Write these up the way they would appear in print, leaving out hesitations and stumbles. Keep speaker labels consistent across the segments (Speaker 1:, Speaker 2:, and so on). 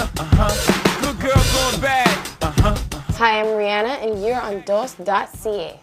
Speaker 1: Good girl going bad.
Speaker 2: Hi, I'm Rihanna, and you're on Dos.ca.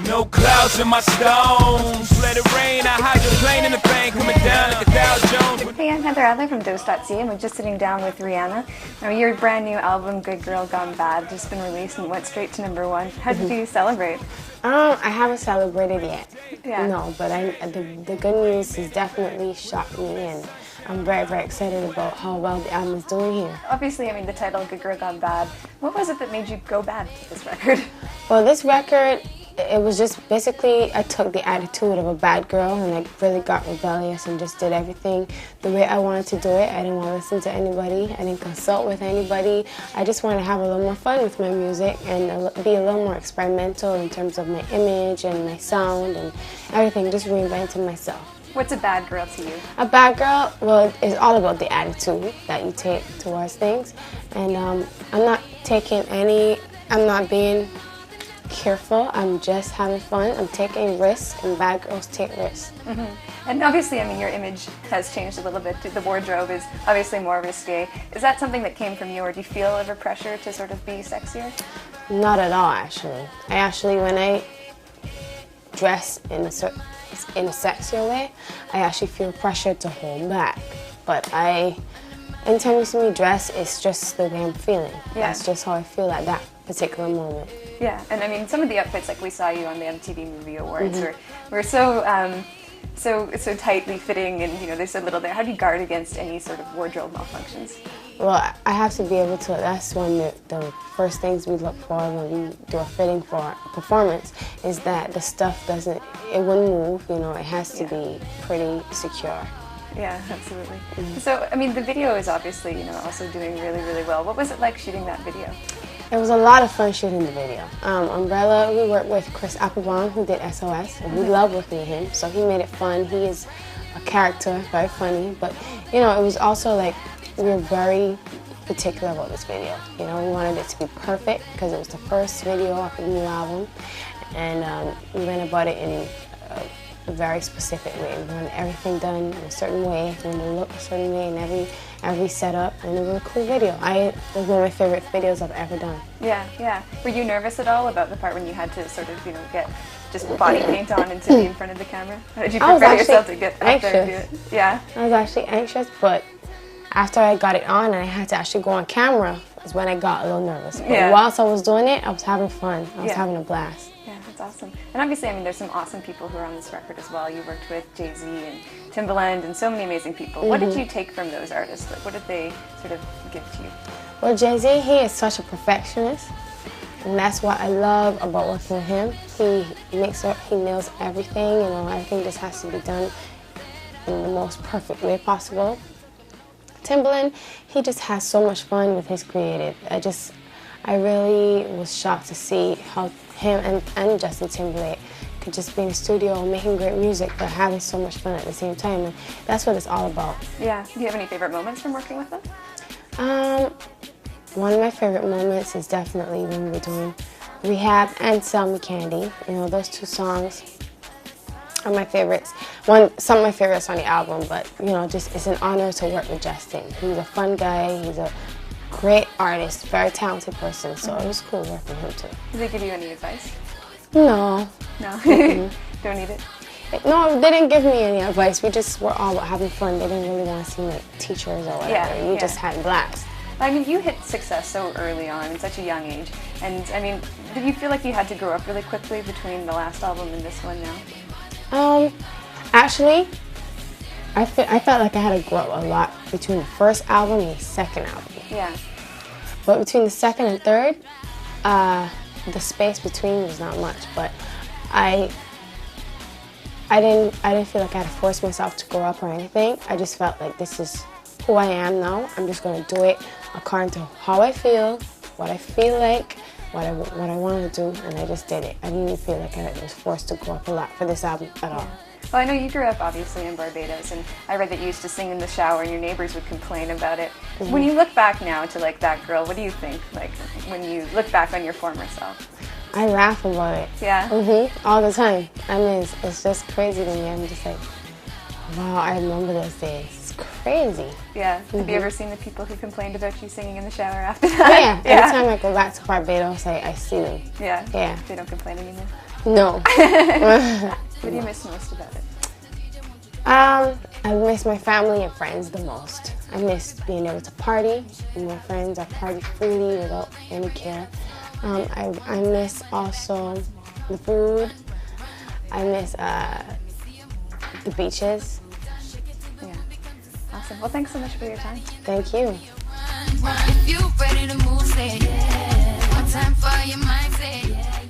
Speaker 1: No clouds in my stones. Let it rain. I hydroplane in the bank coming down like a Dow Jones.
Speaker 3: Hey, I'm Heather Adler from Dos.ca, and we're just sitting down with Rihanna. Now, your brand new album, Good Girl Gone Bad, just been released and went straight to #1. How did you celebrate?
Speaker 2: I haven't celebrated yet.
Speaker 3: Yeah.
Speaker 2: No, but the good news has definitely shocked me, and I'm very, very excited about how well the album is doing here.
Speaker 3: Obviously, I mean, the title, Good Girl Gone Bad. What was it that made you go bad with this record?
Speaker 2: Well, this record, it was just basically, I took the attitude of a bad girl and I really got rebellious and just did everything the way I wanted to do it. I didn't want to listen to anybody. I didn't consult with anybody. I just wanted to have a little more fun with my music and be a little more experimental in terms of my image and my sound and everything, just reinventing myself.
Speaker 3: What's a bad girl to you?
Speaker 2: A bad girl, well, it's all about the attitude that you take towards things. And I'm not being careful, I'm just having fun, I'm taking risks, and bad girls take risks.
Speaker 3: Mm-hmm. And obviously, I mean, your image has changed a little bit. The wardrobe is obviously more risque. Is that something that came from you, or do you feel ever pressure to sort of be sexier?
Speaker 2: Not at all, actually. When I dress in a sexier way, I actually feel pressure to hold back. But anytime you see me dress, it's just the way I'm feeling.
Speaker 3: Yeah.
Speaker 2: That's just how I feel at that particular moment.
Speaker 3: Yeah, and I mean, some of the outfits, like we saw you on the MTV Movie Awards, were so tightly fitting, and there's so little there. How do you guard against any sort of wardrobe malfunctions?
Speaker 2: Well, I have to be able to. That's one of the first things we look for when we do a fitting for a performance, is that the stuff wouldn't move. It has to be pretty secure.
Speaker 3: Yeah, absolutely. So, I mean, the video is obviously, also doing really, really well. What was it like shooting that video?
Speaker 2: It was a lot of fun shooting the video. Umbrella, we worked with Chris Applebaum, who did SOS, and we love working with him, so he made it fun. He is a character, very funny, but, it was also like, we were very particular about this video. We wanted it to be perfect, because it was the first video of the new album, and we went about it in a very specific way. We wanted everything done in a certain way, we wanted to look a certain way in every setup, and it was a cool video. It was one of my favorite videos I've ever done.
Speaker 3: Yeah, yeah. Were you nervous at all about the part when you had to sort of, get just body paint on and to be in front of the camera? How did you prepare yourself to get out there and do it? Yeah. I was actually anxious, but after I got it on and I had to actually go on camera is when I got a little nervous. But whilst I was doing it, I was having fun. I was having a blast.
Speaker 2: Yeah,
Speaker 3: that's awesome. And obviously, I mean, there's some awesome people who are on this record as well. You worked with Jay-Z and Timbaland and so many amazing people. What did you take from those artists? Like, what did they sort of give to you?
Speaker 2: Well, Jay-Z, he is such a perfectionist. And that's what I love about working with him. He nails everything, everything just has to be done in the most perfect way possible. Timbaland, he just has so much fun with his creative. I really was shocked to see how him and Justin Timberlake could just be in the studio making great music but having so much fun at the same time, and that's what it's all about.
Speaker 3: Yeah. Do you have any favorite moments from working with them?
Speaker 2: One of my favorite moments is definitely when we were doing Rehab and Sell Me Candy. Those two songs are my favorites. Some of my favorites on the album, but it's an honor to work with Justin. He's a fun guy, he's a great artist, very talented person, so it was cool working with him too.
Speaker 3: Did they give you any advice?
Speaker 2: No.
Speaker 3: No? Don't need it?
Speaker 2: No, they didn't give me any advice. We just were all about having fun. They didn't really want to seem like teachers or whatever. We just had a blast.
Speaker 3: I mean, you hit success so early on, at such a young age, and I mean, did you feel like you had to grow up really quickly between the last album and this one now?
Speaker 2: Actually, I felt like I had to grow up a lot between the first album and the second album.
Speaker 3: Yeah.
Speaker 2: But between the second and third, the space between was not much. But I didn't feel like I had to force myself to grow up or anything. I just felt like this is who I am now. I'm just going to do it according to how I feel, what I feel like, what I want to do, and I just did it. I didn't feel like I was forced to grow up a lot for this album at all.
Speaker 3: Well, I know you grew up obviously in Barbados, and I read that you used to sing in the shower and your neighbors would complain about it. When you look back now to like that girl, what do you think? Like when you look back on your former self?
Speaker 2: I laugh about it.
Speaker 3: Yeah?
Speaker 2: All the time. I mean, it's just crazy to me. I'm just like, Wow, I remember those days. It's crazy.
Speaker 3: Yeah. Have you ever seen the people who complained about you singing in the shower after that?
Speaker 2: Yeah. Every time I go back to Barbados, I see them.
Speaker 3: Yeah.
Speaker 2: Yeah.
Speaker 3: They don't complain anymore.
Speaker 2: No.
Speaker 3: What do you miss most about it?
Speaker 2: I miss my family and friends the most. I miss being able to party with my friends. I party freely without any care. I miss also the food. I miss the beaches.
Speaker 3: Yeah. Awesome. Well, thanks so much for your time.
Speaker 2: Thank you.
Speaker 4: If you ready to move, say yeah. One time for your mind, say yeah.